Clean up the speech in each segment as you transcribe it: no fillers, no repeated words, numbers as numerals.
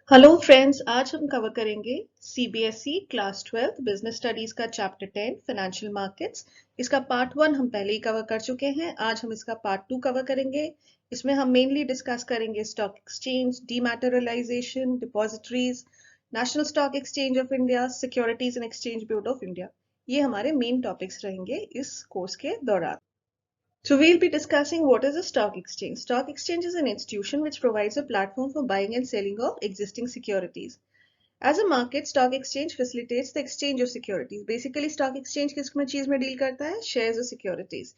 Hello friends, आज हम cover करेंगे सीबीएसई क्लास 12 बिजनेस स्टडीज का चैप्टर 10 फाइनेंशियल मार्केट्स। इसका पार्ट 1 हम पहले ही कवर कर चुके हैं। आज हम इसका पार्ट 2 कवर करेंगे। इसमें हम मेनली डिस्कस करेंगे stock exchange, dematerialisation, depositories, national stock exchange of India, securities and exchange bureau of India. ये हमारे मेन टॉपिक्स रहेंगे इस कोर्स के दौरान। So we'll be discussing what is a stock exchange. Stock exchange is an institution which provides a platform for buying and selling of existing securities. As a market, stock exchange facilitates the exchange of securities. Basically, stock exchange किस में चीज में deal करता है? Shares और securities.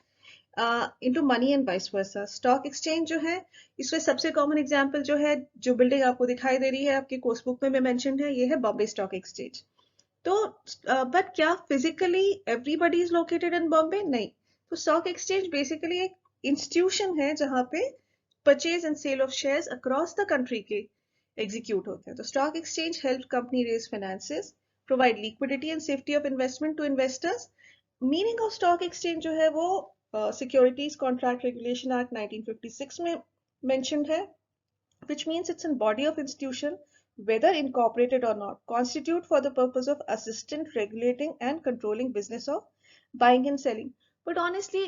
Into money and vice versa. Stock exchange जो है, इसमें सबसे common example जो है, जो बिल्डिंग आपको दिखाई दे रही है, आपके कोर्स बुक में mentioned है, ये है बॉम्बे स्टॉक एक्सचेंज। तो बट क्या physically everybody is located in Bombay? नहीं। तो स्टॉक एक्सचेंज बेसिकली एक इंस्टीट्यूशन है जहां पे purchase and sale of shares across the country के एग्जीक्यूट होते हैं। तो stock exchange help company raise finances, provide liquidity and safety of investment to investors. Meaning of stock exchange जो है वो सिक्योरिटीज कॉन्ट्रैक्ट रेगुलेशन एक्ट 1956 में mentioned है, which means it's a body of institution, whether incorporated or not, constitute for the purpose of assisting, regulating and controlling business of buying and selling. But honestly,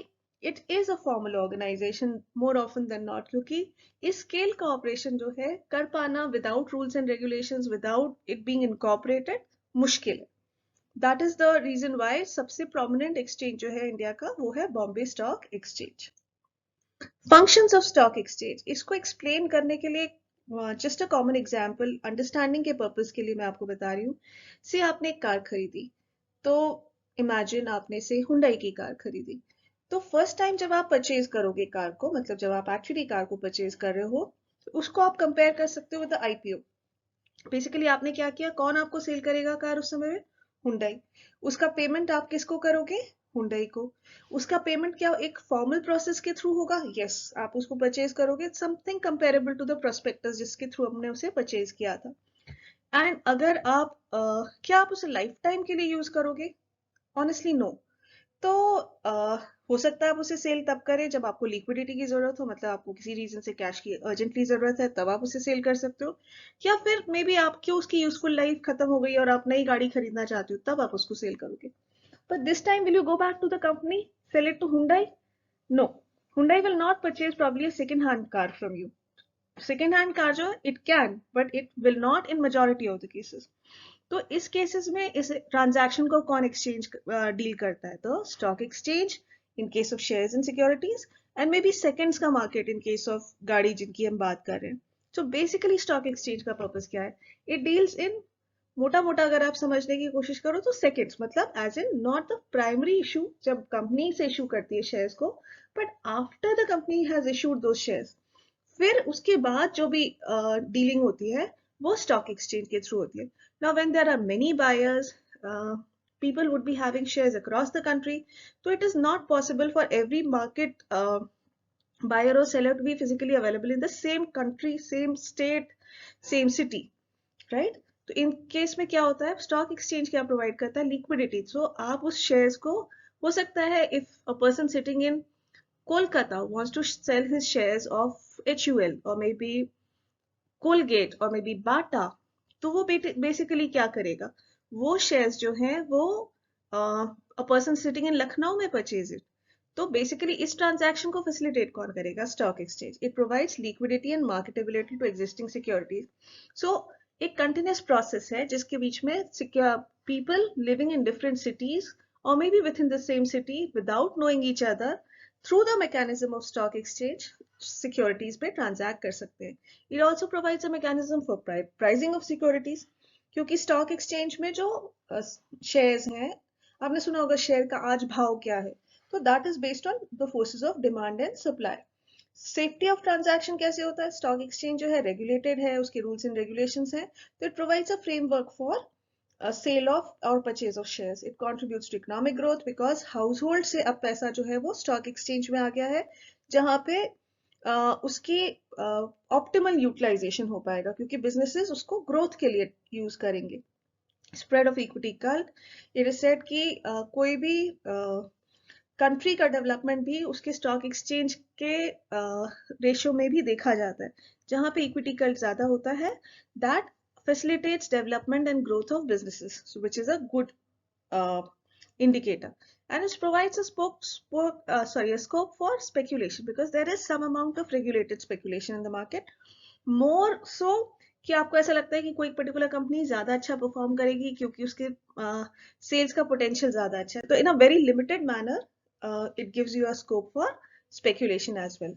it is a formal organization more often than not, क्योंकि इस scale का operation जो है कर पाना without rules and regulations, without it being incorporated, मुश्किल है। That is the reason why सबसे prominent exchange जो है इंडिया का वो है Bombay stock exchange. Functions of stock exchange, इसको एक्सप्लेन करने के लिए just a common example understanding के पर्पस के लिए मैं आपको बता रही हूँ। से आपने एक कार खरीदी, तो इमेजिन आपने से हुंडई की कार खरीदी। तो फर्स्ट टाइम जब आप परचेज करोगे कार को, मतलब जब आप एक्चुअली कार को परचेज कर रहे हो, तो उसको आप कंपेयर कर सकते हो विद द आईपीओ। बेसिकली आपने क्या किया, कौन आपको सेल करेगा कार उस समय में? हुंडई। उसका पेमेंट आप किसको करोगे? हुंडई को। उसका पेमेंट क्या एक फॉर्मल प्रोसेस के थ्रू होगा? यस, आप उसको परचेज करोगे something comparable to the prospectus जिसके थ्रू हमने उसे परचेज किया था। एंड अगर आप क्या आप उसे लाइफ टाइम के लिए यूज करोगे? Honestly no. तो हो सकता है आप उसे सेल तब करें जब आपको लिक्विडिटी की जरूरत हो, मतलब आपको किसी रीजन से कैश की अर्जेंटली जरूरत है, तब आप उसे सेल कर सकते हो। या फिर मे बी आपकी उसकी यूजफुल लाइफ खत्म हो गई और आप नई गाड़ी खरीदना चाहते हो, तब आप उसको सेल करोगे। But this time will you go back to the company, sell it to Hyundai? No. Hyundai will not purchase probably a second hand car from you. Second hand car जो है it can, but it will not in majority of the cases. तो इस cases में इस transaction को कौन exchange deal करता है? तो stock exchange in case of shares and securities, and may be seconds का मार्केट इन केस ऑफ गाड़ी जिनकी हम बात कर रहे हैं। तो बेसिकली स्टॉक एक्सचेंज का पर्पस क्या है? इट डील्स इन, मोटा मोटा अगर आप समझने की कोशिश करो तो सेकेंड्स, मतलब as in not the primary issue जब कंपनी से इशू करती है शेयर्स को, but after the company has issued दो शेयर्स, फिर उसके बाद जो भी डीलिंग होती है वो स्टॉक एक्सचेंज के थ्रू होती है। Now when there are many buyers, people would be having shares across the country, so it is not possible for every market buyer or seller to be physically available in the same country, same state, same city, right? तो in case में क्या होता है, stock exchange क्या provide करता है? Liquidity. सो आप उस शेयर्स को, हो सकता है if a person sitting in Kolkata wants to sell his shares of HUL or maybe Colgate or maybe Bata, तो वो बेसिकली क्या करेगा? वो शेयर्स जो हैं वो a person sitting in Lucknow में परचेज इट। तो बेसिकली इस ट्रांजैक्शन को फैसिलिटेट कौन करेगा? Stock exchange. It provides liquidity and marketability to existing securities. So एक कंटिन्यूस प्रोसेस है जिसके बीच में people living in different cities or maybe within the same city without knowing each other, through the mechanism of stock exchange securities पे transact कर सकते हैं। It also provides a mechanism for pricing of securities, क्योंकि stock exchange में जो shares हैं, आपने सुना होगा शेयर का आज भाव क्या है, तो that is based on the forces of demand and supply. Safety of transaction कैसे होता है? स्टॉक एक्सचेंज जो है रेगुलेटेड है, उसके रूल्स एंड रेगुलेशंस हैं, तो it provides a framework for sale of or purchase of shares. It contributes to economic growth because household से अब पैसा जो है वो stock exchange में आ गया है, जहां पे उसकी ऑप्टिमल यूटिलाइजेशन हो पाएगा, क्योंकि बिजनेसेस उसको ग्रोथ के लिए यूज करेंगे। Spread of equity cult, it is said कि कोई भी कंट्री का डेवलपमेंट भी उसके स्टॉक एक्सचेंज के रेशियो में भी देखा जाता है। जहां पे इक्विटी कल्ट ज्यादा होता है, that facilitates development and growth of businesses, so which is a good indicator, and it provides a scope for speculation, because there is some amount of regulated speculation in the market, more so कि आपको ऐसा लगता है कि कोई particular company ज्यादा अच्छा perform करेगी क्योंकि उसके सेल्स का पोटेंशियल ज्यादा अच्छा है, तो in a very limited manner it gives you a scope for speculation as well.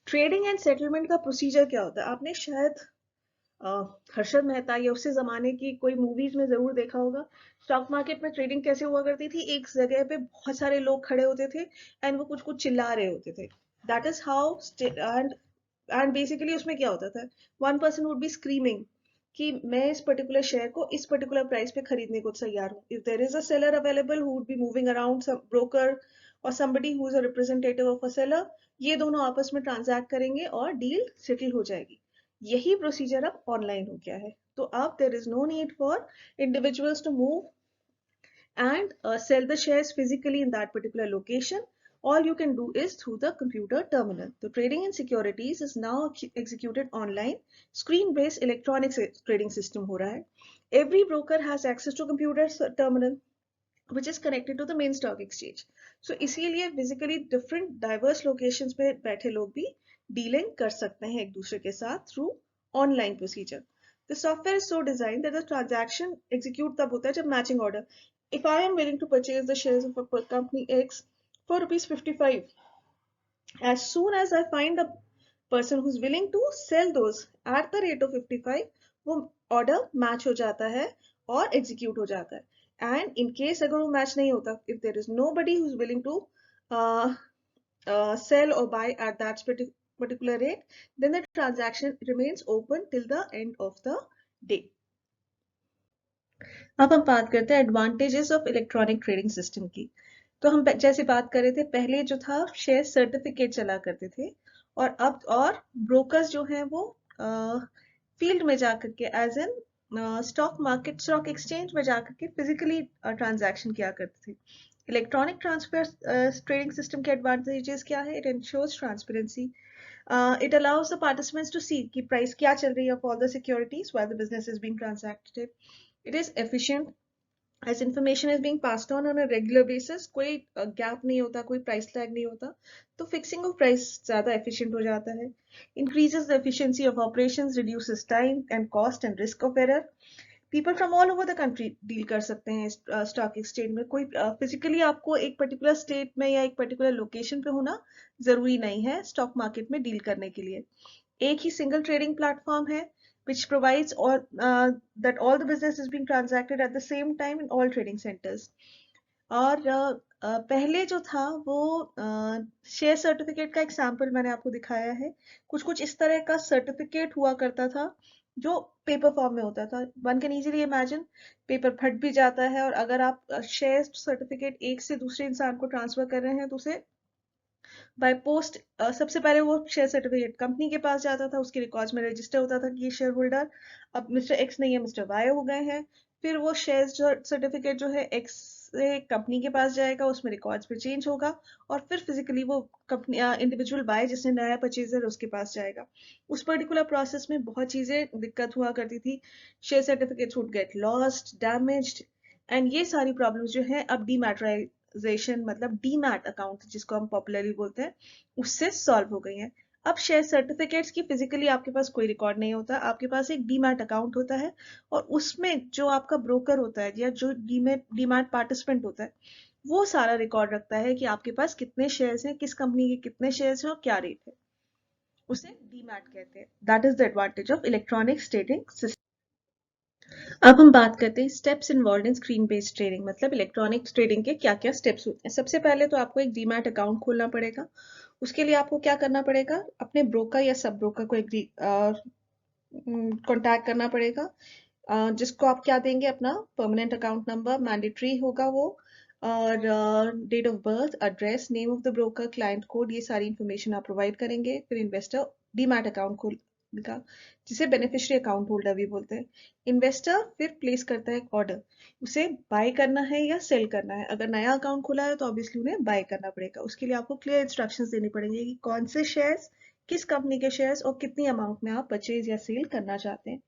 Trading and settlement का प्रोसीजर क्या होता है, आपने शायद हर्षद मेहता या उससे जमाने की कोई मूवीज में जरूर देखा होगा। स्टॉक मार्केट में ट्रेडिंग कैसे हुआ करती थी, एक जगह पे बहुत सारे लोग खड़े होते थे एंड वो कुछ कुछ चिल्ला रहे होते थे। That is how and basically उसमें क्या होता था, one person would be screaming कि मैं इस पर्टिकुलर शेयर को इस पर्टिकुलर प्राइस पे खरीदने को तैयार हूँ। If there is a seller available who would be moving around, some broker or somebody who is a representative of a seller, ये दोनों आपस में ट्रांजैक्ट करेंगे और डील सेटल हो जाएगी। यही प्रोसीजर अब ऑनलाइन हो गया है, तो अब there is no need for individuals to move and sell the shares physically in that particular location. All you can do is through the computer terminal. The trading in securities is now executed online. Screen-based electronic trading system हो रहा है. Every broker has access to computer terminal which is connected to the main stock exchange. So इसीलिए physically different diverse locations पे बैठे लोग भी dealing कर सकते हैं एक दूसरे के साथ through online procedure. The software is so designed that the transaction execute तब होता है जब matching order. If I am willing to purchase the shares of a company X for ₹55, as soon as I find a person who's willing to sell those at the rate of 55, वो order match हो जाता है और execute हो जाता है. And in case अगर वो match नहीं होता, if there is nobody who's willing to sell or buy at that particular rate, then the transaction remains open till the end of the day. अब हम बात करते हैं advantages of electronic trading system की। तो हम जैसे बात कर रहे थे, पहले जो था शेयर सर्टिफिकेट चला करते थे और अब और ब्रोकर्स जो हैं वो फील्ड में जाकर के as an stock market stock exchange में जाकर के फिजिकली ट्रांजैक्शन किया करते थे। इलेक्ट्रॉनिक ट्रांसफर ट्रेडिंग सिस्टम के एडवांटेजेस क्या है? It ensures transparency. It allows the participants to see कि प्राइस क्या चल रही है for the securities while the business is being transacted. It is efficient as information is being passed on a regular basis. कोई gap नहीं होता, कोई price lag नहीं होता, तो फिक्सिंग ऑफ प्राइस ज्यादा एफिशिएंट हो जाता है. Increases the efficiency of operations, reduces time and cost and risk of error. People from all over the country deal कर सकते हैं स्टॉक एक्सचेंज में. कोई फिजिकली आपको एक पर्टिकुलर स्टेट में या एक पर्टिकुलर लोकेशन पे होना जरूरी नहीं है स्टॉक मार्केट में डील करने के लिए. एक ही सिंगल ट्रेडिंग प्लेटफॉर्म है which provides all that all the business is being transacted at the same time in all trading centers. और पहले जो था वो शेयर सर्टिफिकेट का एग्जाम्पल मैंने आपको दिखाया है. कुछ कुछ इस तरह का सर्टिफिकेट हुआ करता था जो पेपर फॉर्म में होता था. One can easily imagine paper फट भी जाता है और अगर आप शेयर सर्टिफिकेट एक से दूसरे इंसान को ट्रांसफर कर रहे हैं तो उसे बाय पोस्ट सबसे पहले वो शेयर सर्टिफिकेट कंपनी के पास जाता था, उसके रिकॉर्ड्स में रजिस्टर होता था कि ये शेयर होल्डर अब मिस्टर एक्स नहीं है मिस्टर वाई हो गए हैं. फिर वो शेयर सर्टिफिकेट जो है एक्स से कंपनी के पास जाएगा, उसमें रिकॉर्ड्स पे चेंज होगा और फिर फिजिकली वो कंपनी इंडिविजुअल बाय जिसने नया परचेजर उसके पास जाएगा. उस पर्टिकुलर प्रोसेस में बहुत चीजें दिक्कत हुआ करती थी. Share certificates would get lost, damaged, and ये सारी प्रॉब्लम्स जो है अब डीमैटराइजेशन मतलब डीमैट अकाउंट जिसको हम पॉपुलरली बोलते हैं उससे सॉल्व हो गई हैं. अब शेयर सर्टिफिकेट्स की फिजिकली आपके पास कोई रिकॉर्ड नहीं होता, आपके पास एक डीमैट अकाउंट होता है और उसमें जो आपका ब्रोकर होता है या जो डीमैट पार्टिसिपेंट होता है वो सारा रिकॉर्ड रखता है कि आपके पास कितने शेयर्स हैं, किस कंपनी के कितने शेयर्स हैं और क्या रेट है. उसे डीमैट कहते हैं. That is the advantage of electronic trading system. अब हम बात करते हैं steps involve in screen based trading मतलब इलेक्ट्रॉनिक ट्रेडिंग के क्या क्या स्टेप्स होते हैं. सबसे पहले तो आपको एक डीमैट अकाउंट खोलना पड़ेगा. उसके लिए आपको क्या करना पड़ेगा, अपने ब्रोकर या सब ब्रोकर को एक कॉन्टैक्ट करना पड़ेगा, जिसको आप क्या देंगे, अपना परमानेंट अकाउंट नंबर मैंडेटरी होगा वो, और date of birth, address, name of the broker, client code, ये सारी इंफॉर्मेशन आप प्रोवाइड करेंगे. फिर इन्वेस्टर डीमैट अकाउंट खोलेगा जिसे बेनिफिशियरी अकाउंट होल्डर भी बोलते हैं. इन्वेस्टर फिर प्लेस करता है ऑर्डर, उसे बाय करना है या सेल करना है. अगर नया अकाउंट खोला है तो ऑब्वियसली उन्हें बाय करना पड़ेगा. उसके लिए आपको क्लियर इंस्ट्रक्शंस देनी पड़ेंगे कि कौन से शेयर्स, किस कंपनी के शेयर्स और कितनी अमाउंट में आप परचेज या सेल करना चाहते हैं.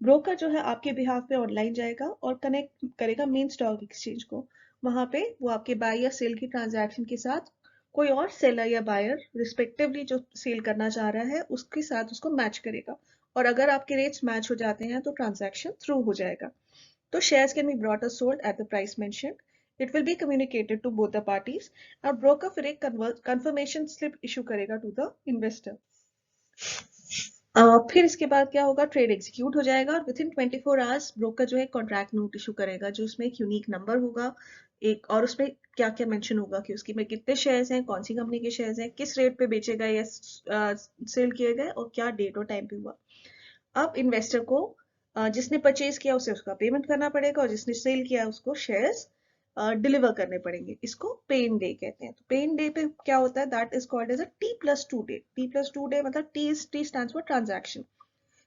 ब्रोकर जो है आपके बिहाफ पे ऑनलाइन जाएगा और कनेक्ट करेगा मेन स्टॉक एक्सचेंज को। वहां पे वो आपके बाय या सेल की ट्रांजैक्शन के साथ कोई और सेलर या बायर रिस्पेक्टिवली जो सेल करना चाह रहा है उसके साथ उसको मैच करेगा, और अगर आपके रेट्स मैच हो जाते हैं तो ट्रांजैक्शन थ्रू हो जाएगा। तो shares can be bought or sold at the price mentioned. It will be communicated to both the parties. और broker फिर एक confirmation slip issue करेगा to the investor. फिर इसके बाद क्या होगा, ट्रेड एग्जीक्यूट हो जाएगा और विद इन 24 आवर्स ब्रोकर जो है कॉन्ट्रैक्ट नोट इशू करेगा, जो उसमें एक यूनिक नंबर होगा एक, और उसमें क्या क्या मेंशन होगा कि उसकी में कितने शेयर्स हैं, कौन सी कंपनी के शेयर्स हैं, किस रेट पे बेचे गए या सेल किए गए और क्या डेट और टाइम पे हुआ। अब इन्वेस्टर को जिसने परचेज किया उसे उसका पेमेंट करना पड़ेगा और जिसने सेल किया उसको शेयर्स डिलीवर करने पड़ेंगे। इसको पे इन डे कहते हैं। तो पे इन डे पे क्या होता है, that is called as a T+2 day. T+2 day मतलब T स्टैंड्स फॉर ट्रांजैक्शन।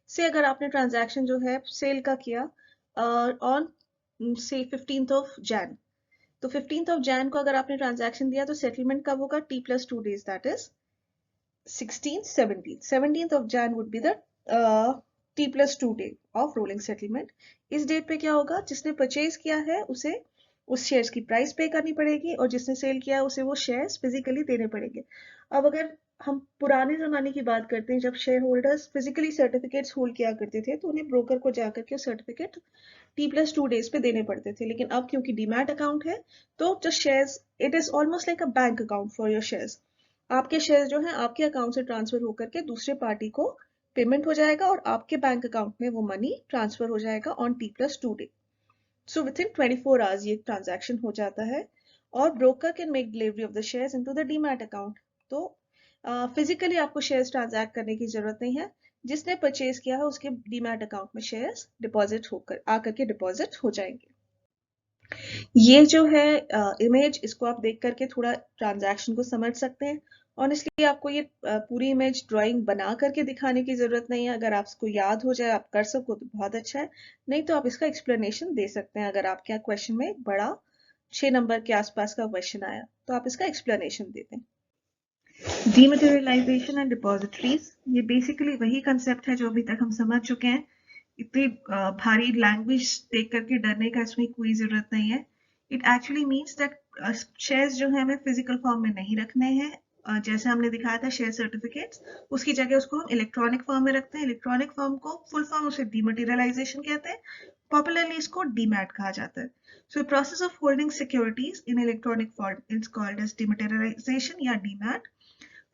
से अगर आपने ट्रांजैक्शन जो है सेल का किया ऑन से 15th ऑफ जैन, तो 15th ऑफ जैन को अगर आपने ट्रांजैक्शन दिया तो सेटलमेंट कब होगा, T+2 days, that is 16th 17th 17th of Jan would be the T+2 day of rolling settlement। इस डेट पे क्या होगा, जिसने परचेज किया है उसे उस शेयर्स की प्राइस पे करनी पड़ेगी और जिसने सेल किया उसे वो शेयर्स फिजिकली देने पड़ेंगे। अब अगर हम पुराने जमाने की बात करते हैं, जब share holders physically certificates hold किया करते थे तो उन्हें ब्रोकर को जाकर के सर्टिफिकेट T+2 डेज पे देने पड़ते थे। लेकिन अब क्योंकि डीमैट अकाउंट है तो जो shares, it is almost like a bank account for your shares. आपके शेयर जो है आपके अकाउंट से ट्रांसफर होकर के दूसरे पार्टी को पेमेंट हो जाएगा और आपके बैंक अकाउंट में वो मनी ट्रांसफर हो जाएगा on T+2 day. So with in 24 hours ये ट्रांजैक्शन हो जाता है और broker can make delivery of the shares into the demat account. तो फिजिकली आपको शेयर्स ट्रांजैक्ट करने की जरूरत नहीं है, जिसने परचेज किया है उसके डीमैट अकाउंट में शेयर्स डिपॉजिट होकर आकर के डिपॉजिट हो जाएंगे। ये जो है इमेज, इसको आप देख करके थोड़ा ट्रांजैक्शन को समझ सकते हैं। ऑनेस्टली आपको ये पूरी इमेज ड्राइंग बना करके दिखाने की जरूरत नहीं है। अगर आपको याद हो जाए, आप कर सको तो बहुत अच्छा है, नहीं तो आप इसका एक्सप्लेनेशन दे सकते हैं। अगर आपके क्वेश्चन में एक बड़ा 6 नंबर के आसपास का क्वेश्चन आया तो आप इसका एक्सप्लेनेशन दे दें। डीमटेरियलाइजेशन एंड डिपॉजिटरीज, ये बेसिकली वही कंसेप्ट है जो अभी तक हम समझ चुके हैं। इतनी भारी लैंग्वेज देख करके डरने का इसमें कोई जरूरत नहीं है। It actually means that shares जो है हमें फिजिकल फॉर्म में नहीं रखने हैं। जैसे हमने दिखाया था शेयर सर्टिफिकेट्स, उसकी जगह उसको हम इलेक्ट्रॉनिक फॉर्म में रखते हैं। इलेक्ट्रॉनिक फॉर्म को फुल फॉर्म उसे डीमटेरियलाइजेशन कहते हैं, पॉपुलरली इसको डीमैट कहा जाता है। So process of holding securities in electronic form is called as dematerialisation या demat.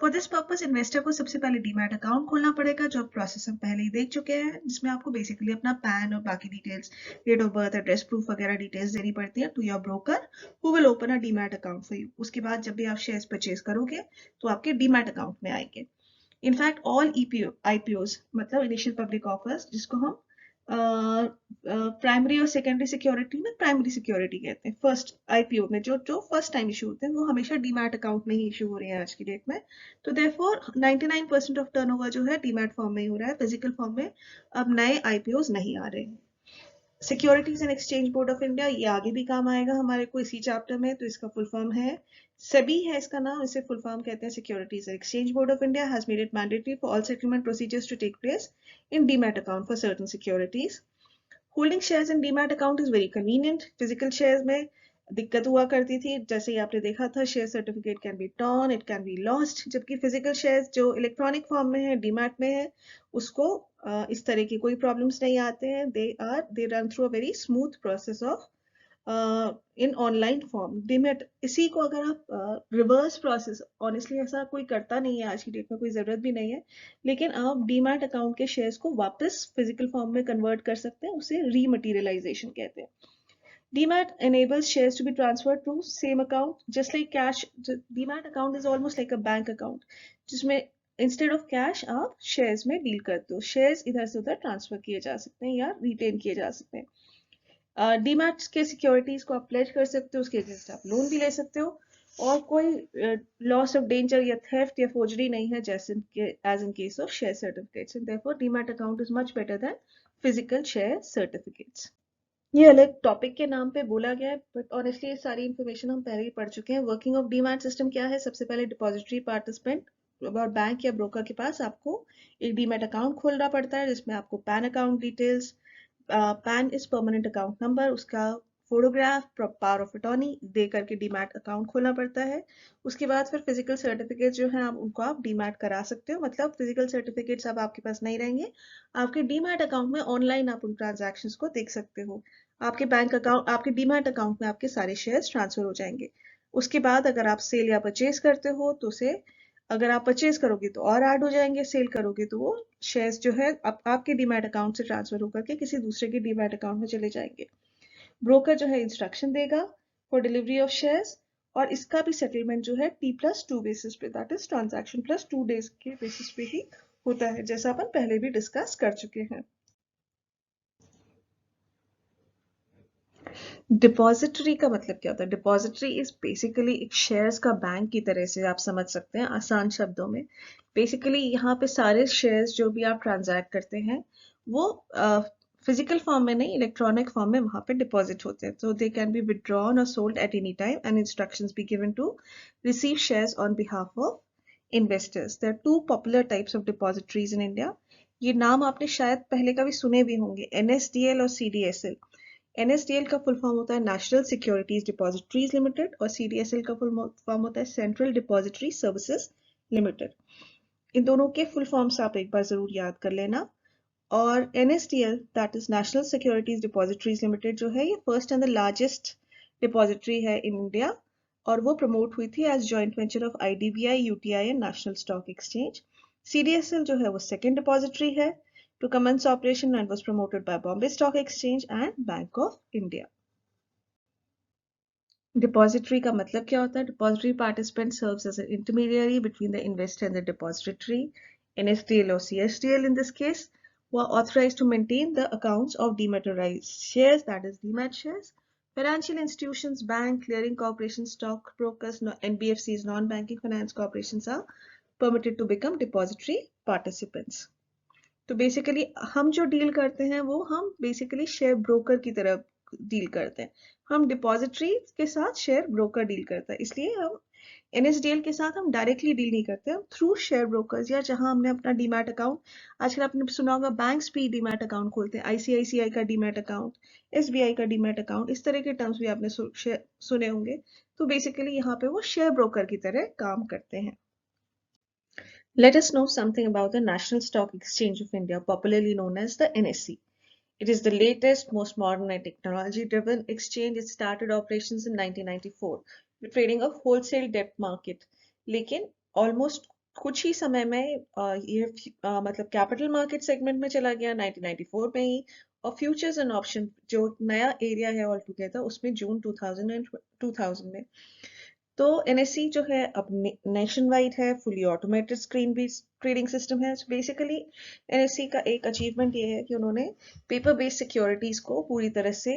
For this purpose investor को सबसे पहले डीमैट अकाउंट खोलना पड़ेगा, जो प्रोसेस हम पहले ही देख चुके हैं, जिसमें आपको बेसिकली अपना पैन और बाकी details, date of birth, address proof वगैरह डिटेल्स देनी पड़ती है to your broker who will open a demat account for you. उसके बाद जब भी आप शेयर्स परचेज करोगे तो आपके डीमैट अकाउंट में आएंगे। इनफैक्ट ऑल ईपीओ आईपीओज मतलब इनिशियल पब्लिक ऑफर्स, जिसको हम प्राइमरी और सेकेंडरी सिक्योरिटी में प्राइमरी सिक्योरिटी कहते हैं, फर्स्ट आईपीओ में जो जो फर्स्ट टाइम इशू होते हैं वो हमेशा डीमैट अकाउंट में ही इशू हो रहे हैं आज की डेट में। तो देयरफॉर 99% ऑफ टर्नओवर जो है डीमैट फॉर्म में ही हो रहा है, फिजिकल फॉर्म में अब नए आईपीओज नहीं आ रहे हैं। Securities and exchange board of India, ये आगे भी काम आएगा हमारे को इसी चैप्टर में, तो इसका फुल फॉर्म है सेबी है इसका नाम, इसे फुल फॉर्म कहते हैं securities and exchange board of India has made it mandatory for all settlement procedures to take place in demat account for certain securities. Holding shares in demat account is very convenient. Physical shares में दिक्कत हुआ करती थी, जैसे ही आपने देखा था share certificate can be torn, it can be lost, जबकि फिजिकल शेयर्स जो इलेक्ट्रॉनिक फॉर्म में है, डीमैट में है, उसको इस तरह की कोई प्रॉब्लम्स नहीं आते हैं। They run through a very smooth process of in online form. Demat इसी को अगर आप रिवर्स प्रोसेस, ऑनेस्टली ऐसा कोई करता नहीं है आज की डेट में, कोई जरूरत भी नहीं है, लेकिन आप डीमैट अकाउंट के शेयर्स को वापस फिजिकल फॉर्म में कन्वर्ट कर सकते हैं, उसे रीमटेरियलाइजेशन कहते हैं। Demat enables shares to be transferred to same account, just like cash. Demat account is almost like a bank account, जिसमें instead of cash आप shares में डील करते हो, shares इधर से उधर ट्रांसफर किए जा सकते हैं या रिटेन किए जा सकते हैं। डीमैट के सिक्योरिटीज को आप प्लेज कर सकते हो, उसके अगेंस्ट आप लोन भी ले सकते हो, और कोई लॉस ऑफ डेंजर या थेफ्ट या फोर्जरी नहीं है, जैसे as in case of share certificates. And therefore demat account is much better than physical share certificates. ये अलग टॉपिक के नाम पे बोला गया है, बट ऑनेस्टली ये सारी इन्फॉर्मेशन हम पहले ही पढ़ चुके हैं। वर्किंग ऑफ डीमैट सिस्टम क्या है, सबसे पहले डिपॉजिटरी पार्टिसिपेंट और बैंक या ब्रोकर के पास आपको एक डीमैट अकाउंट खोलना पड़ता है, जिसमें आपको pan account details, pan is permanent account number, उसका फोटोग्राफ, पावर ऑफ अटॉर्नी दे करके डीमैट अकाउंट खोलना पड़ता है। उसके बाद फिर फिजिकल सर्टिफिकेट जो है आप उनको आप डीमैट करा सकते हो, मतलब फिजिकल सर्टिफिकेट्स अब आपके पास नहीं रहेंगे, आपके डीमैट अकाउंट में ऑनलाइन आप उन ट्रांजैक्शंस को देख सकते हो। आपके बैंक अकाउंट, आपके डीमैट अकाउंट में आपके सारे शेयर्स ट्रांसफर हो जाएंगे। उसके बाद अगर आप सेल या परचेज करते हो तो उसे, अगर आप परचेज करोगे तो और ऐड हो जाएंगे, सेल करोगे तो वो शेयर्स जो है आपके डीमैट अकाउंट से ट्रांसफर होकर के किसी दूसरे के डीमैट अकाउंट में चले जाएंगे। ब्रोकर जो है इंस्ट्रक्शन देगा फॉर डिलीवरी ऑफ शेयर्स, और इसका भी सेटलमेंट जो है T+2 बेसिस पे, that is transaction plus 2 days के बेसिस पे ही होता है, जैसा अपन पहले भी डिस्कस कर चुके हैं। डिपॉजिटरी का मतलब क्या होता है? डिपॉजिटरी इज बेसिकली एक शेयर्स का बैंक की तरह से आप समझ सकते हैं आसान शब्दों में। बेसिकली यहाँ पे सारे शेयर्स जो भी आप ट्रांजैक्ट करते हैं वो फिजिकल फॉर्म में नहीं, इलेक्ट्रॉनिक फॉर्म में वहाँ पे डिपॉजिट होते हैं। So they can be withdrawn or sold at any time and instructions be given to receive shares on behalf of investors. There are two popular types of depositories in India. ये नाम आपने शायद पहले कभी सुने भी होंगे, NSDL और CDSL। NSDL का फुल फॉर्म होता है नेशनल सिक्योरिटीज डिपॉजिटरीज लिमिटेड, और CDSL का फुल फॉर्म होता है सेंट्रल डिपॉजिटरी सर्विसेज लिमिटेड। इन दोनों के फुल फॉर्म्स आप एक बार जरूर याद कर लेना। और NSDL, that is national securities depositories limited, जो है ये first and the largest depository है इन इंडिया, और वो प्रमोट हुई थी as joint venture of IDBI, UTI and national stock exchange. CDSL जो है वो सेकेंड डिपॉजिटरी है to commence operation and was promoted by Bombay Stock Exchange and Bank of India. Depository का मतलब क्या होता है? Depository participant serves as an intermediary between the investor and the depository. NSDL or CSDL in this case were authorized to maintain the accounts of dematerialized shares, that is demat shares. Financial institutions, bank, clearing corporations, stock brokers, NBFCs, non-banking finance corporations are permitted to become depository participants. तो basically हम जो deal करते हैं वो हम basically share broker की तरह deal करते हैं। हम डिपॉजिटरी के साथ शेयर ब्रोकर डील करता है, इसलिए हम NSDL के साथ हम डायरेक्टली डील नहीं करते, हम थ्रू शेयर ब्रोकर्स, या जहां हमने अपना डीमैट अकाउंट, आजकल आपने सुना होगा बैंक्स भी डीमैट अकाउंट खोलते हैं, ICICI का डीमैट अकाउंट, SBI का डीमैट अकाउंट, इस तरह के टर्म्स भी आपने सुने होंगे। तो बेसिकली यहाँ पे वो शेयर ब्रोकर की तरह काम करते हैं। Let us know something about the National Stock Exchange of India, popularly known as the NSE. It is the latest, most modern and technology-driven exchange. It started operations in 1994 with trading of wholesale debt market. लेकिन almost कुछ ही समय में ये मतलब capital market segment में चला गया 1994 में ही, और फ्यूचर्स एंड ऑप्शन जो नया एरिया है ऑल टुगेदर उसमें जून 2000 में। तो NSE जो है अब नेशन वाइड है, fully automated screen based trading system है। बेसिकली NSE का एक अचीवमेंट ये है कि उन्होंने पेपर बेस्ड सिक्योरिटीज को पूरी तरह से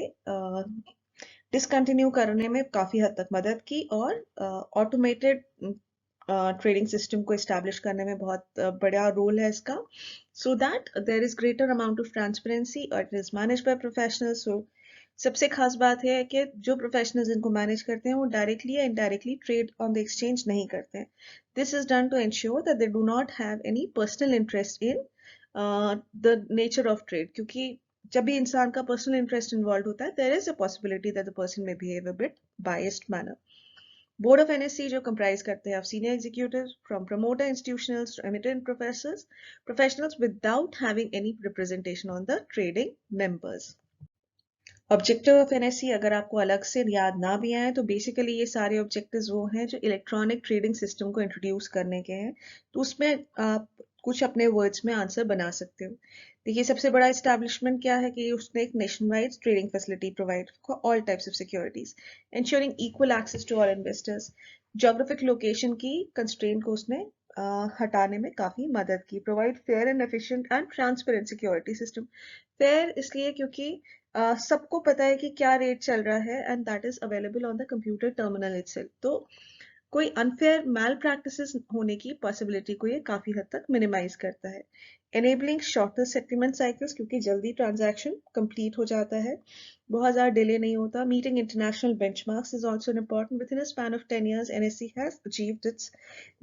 डिसकंटिन्यू करने में काफी हद तक मदद की, और ऑटोमेटेड ट्रेडिंग सिस्टम को एस्टैब्लिश करने में बहुत बड़ा रोल है इसका, so that there is greater amount of transparency और it is managed by professionals. So सबसे खास बात है कि जो प्रोफेशनल्स इनको मैनेज करते हैं वो डायरेक्टली या indirectly trade on the exchange नहीं करते हैं। This is done to ensure that they do not have any personal interest in the nature of trade, क्योंकि जब भी इंसान का पर्सनल इंटरेस्ट इन्वॉल्व होता है there is a possibility that the person may behave a bit biased manner. Board of NSE जो comprise करते हैं of senior executive from promoter institutionals to eminent professionals without having any representation on the trading members. Objective of NSE अगर आपको अलग से याद ना भी आए तो बेसिकली ये सारे ऑब्जेक्टिव्स वो हैं जो इलेक्ट्रॉनिक ट्रेडिंग सिस्टम को इंट्रोड्यूस करने के हैं, तो उसमें आप कुछ अपने वर्ड्स में आंसर बना सकते हो। देखिए सबसे बड़ा एस्टैब्लिशमेंट क्या है कि उसने एक nationwide trading facility provide for all types of securities, ensuring equal access to all investors. Geographic location की कंस्ट्रेंट को उसने हटाने में काफी मदद की। Provide fair and efficient and transparent security system. Fair इसलिए क्योंकि सबको पता है कि क्या रेट चल रहा है and that is available on the computer terminal itself, तो कोई अनफेयर मैल प्रैक्टिसेस होने की पॉसिबिलिटी को ये काफी हद तक मिनिमाइज करता है। एनेबलिंग शॉर्टर सेटलमेंट साइकिल्स, क्योंकि जल्दी ट्रांजैक्शन कंप्लीट हो जाता है, बहुत ज़्यादा डिले नहीं होता। Meeting international benchmarks is also important. Within a span of 10 years NSE has achieved its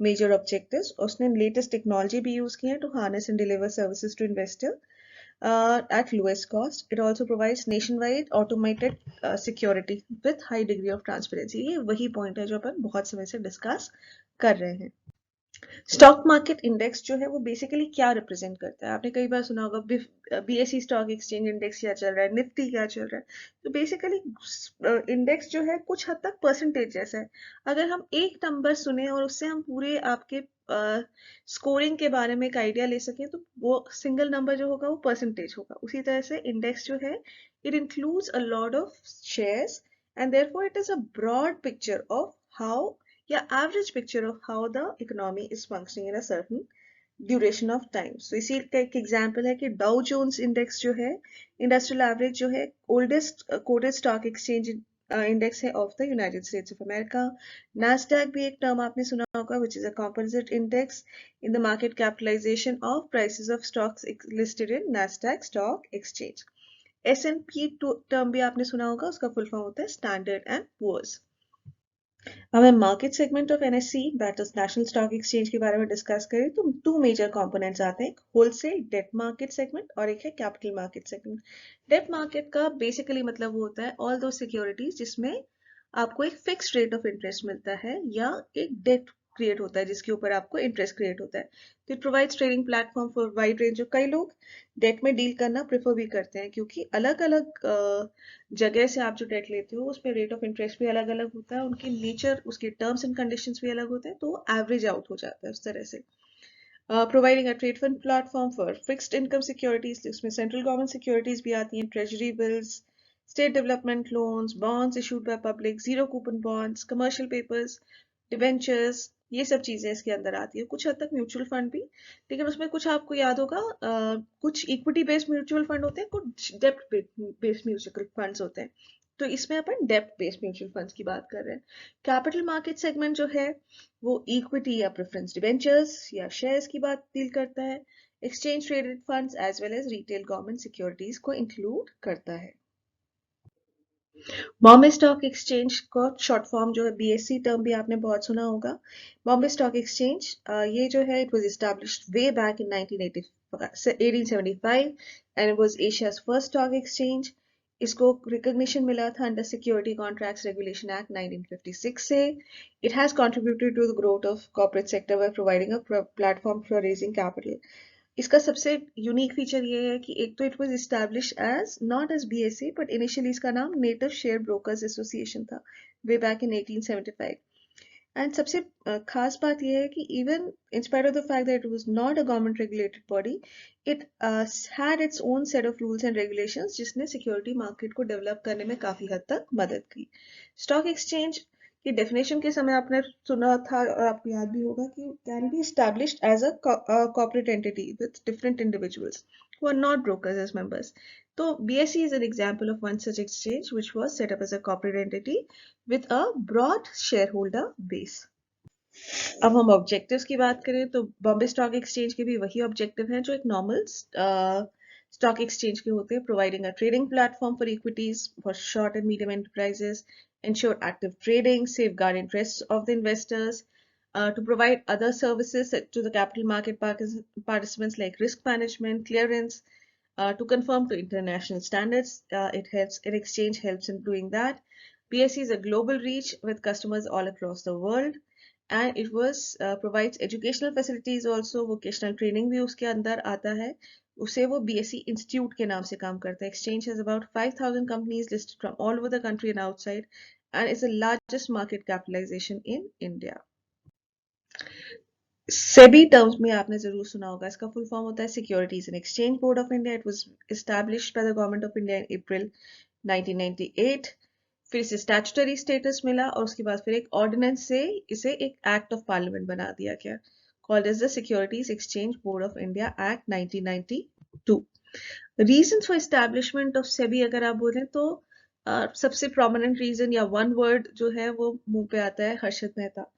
major objectives. उसने लेटेस्ट टेक्नोलॉजी भी यूज की है to harness and deliver services to investor. at lowest cost. It also provides nationwide automated security with high degree of transparency. ये वही point है जो अपन बहुत समय से डिस्कस कर रहे हैं. स्टॉक मार्केट इंडेक्स जो है वो बेसिकली क्या रिप्रेजेंट करता है? आपने कई बार सुना होगा बीएसई स्टॉक एक्सचेंज इंडेक्स क्या चल रहा है, निफ्टी क्या चल रहा है. तो बेसिकली इंडेक्स जो है कुछ हद तक परसेंटेज जैसा है. अगर हम एक नंबर सुने और उससे हम पूरे आपके स्कोरिंग के बारे में एक आइडिया ले सके तो वो सिंगल नंबर जो होगा वो परसेंटेज होगा. उसी तरह से इंडेक्स जो है it includes a lot of shares and therefore it is a broad picture of how या average picture of how the economy is functioning in a certain duration of time. So इसी का एक example है कि Dow Jones index जो है industrial average जो है oldest quoted stock exchange index है of the United States of America. Nasdaq भी एक टर्म आपने सुना होगा which is a composite index in the market capitalization of prices of stocks listed in Nasdaq stock exchange. S&P term भी आपने सुना होगा, उसका फुल फॉर्म होता है स्टैंडर्ड एंड पुअर्स. अब हम market segment of NSC that is national stock exchange के बारे में डिस्कस करें तो टू मेजर कंपोनेंट्स आते हैं, एक होलसेल डेट मार्केट सेगमेंट और एक है capital market segment. Debt market का बेसिकली मतलब वो होता है ऑल दो सिक्योरिटीज जिसमें आपको एक फिक्स्ड रेट ऑफ इंटरेस्ट मिलता है या एक डेट क्रिएट होता है जिसके ऊपर आपको इंटरेस्ट क्रिएट होता है. तो it provides trading platform for wide range of. कई लोग डेट में डील करना प्रेफर भी करते हैं क्योंकि अलग अलग जगह से आप जो डेट लेते हो उस पर रेट ऑफ इंटरेस्ट भी अलग अलग होता है, उनकी नेचर उसके टर्म्स एंड कंडीशंस भी अलग होते हैं, तो एवरेज आउट हो जाता है उस तरह से. Providing a trade fund platform for fixed income securities, उसमें सेंट्रल गवर्नमेंट सिक्योरिटीज भी आती हैं, treasury bills, state development loans, bonds issued by public, zero coupon bonds, commercial papers, debentures, ये सब चीजें इसके अंदर आती है. कुछ हद तक म्यूचुअल फंड भी, लेकिन उसमें कुछ आपको याद होगा कुछ इक्विटी बेस्ड म्यूचुअल फंड होते हैं, कुछ डेप्ट बेस्ड म्यूचुअल फंड्स होते हैं. तो इसमें अपन डेप्ट बेस्ड म्यूचुअल फंड्स की बात कर रहे हैं. कैपिटल मार्केट सेगमेंट जो है वो इक्विटी या प्रेफरेंस डिवेंचर्स या शेयर्स की बात डील करता है, exchange traded funds as well as retail government securities को इंक्लूड करता है. बॉम्बे स्टॉक एक्सचेंज का शॉर्ट फॉर्म जो है बीएससी टर्म भी आपने बहुत सुना होगा. बॉम्बे स्टॉक एक्सचेंज ये जो है it was established way back in 1875 and it was Asia's first stock exchange. इसको रिकॉग्निशन मिला था under security contracts regulation act 1956 से. It has contributed to the growth of corporate sector by providing a platform for raising capital. इसका सबसे unique feature ये है कि एक तो it was establish as not as BSA but initially इसका नाम नेटिव शेयर ब्रोकर्स एसोसिएशन था वे बैक इन 1875. एंड सबसे खास बात यह है कि even in spite of the fact that it was not a government regulated body, it had its own set of rules and regulations जिसने सिक्योरिटी मार्केट को develop करने में काफी हद तक मदद की. स्टॉक एक्सचेंज की डेफिनेशन के समय आपने सुना था और आपको याद भी होगा कि can be established as a corporate entity with different individuals who are not brokers as members. So BSE is an example of one such exchange which was set up as a corporate entity with a broad shareholder base. अब हम objectives की बात करें तो Bombay stock exchange के भी वही objective हैं जो एक नॉर्मल स्टॉक एक्सचेंज के होते हैं. Providing a trading platform for equities for short and medium enterprises, ensure active trading, safeguard interests of the investors, to provide other services to the capital market participants like risk management, clearance, to conform to international standards. It helps, an exchange helps in doing that. BSE is a global reach with customers all across the world. And it was provides educational facilities also, vocational training भी उसके अंदर आता है. उसे वो BSE Institute के नाम से काम करता है. Exchange has about 5,000 companies listed from all over the country and outside, and is the largest market capitalization in India. SEBI terms में आपने जरूर सुना होगा, इसका फुल फॉर्म होता है Securities and Exchange Board of India. It was established by the Government of India in April 1998. फिर इसे स्टैट्यूटरी स्टेटस मिला और उसके बाद फिर एक ऑर्डिनेंस से इसे एक एक्ट ऑफ पार्लियामेंट बना दिया गया, called as the securities exchange board of India act 1992. Reason for establishment of SEBI अगर आप बोलें तो सबसे प्रोमिनेंट रीजन या वन वर्ड जो है वो मुंह पे आता है, हर्षद मेहता.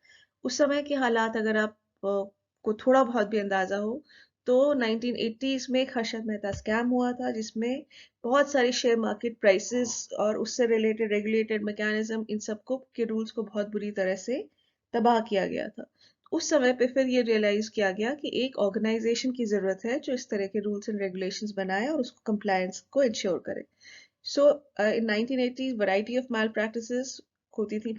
उस समय के हालात अगर आप को थोड़ा बहुत भी अंदाजा हो तो 1980s में एक हर्षद मेहता स्कैम हुआ था जिसमें बहुत सारी शेयर मार्केट प्राइसेस और उससे रिलेटेड रेगुलेटेड मैकेनिज्म इन सबको के रूल्स को बहुत बुरी तरह से तबाह किया गया था. उस समय पे फिर ये रियलाइज किया गया कि एक ऑर्गेनाइजेशन की जरूरत है जो इस तरह के रूल्स एंड रेगुलेशंस बनाए और उसको कंप्लायंस को इंश्योर करे. So, in 1980s, variety of malpractices होती थी,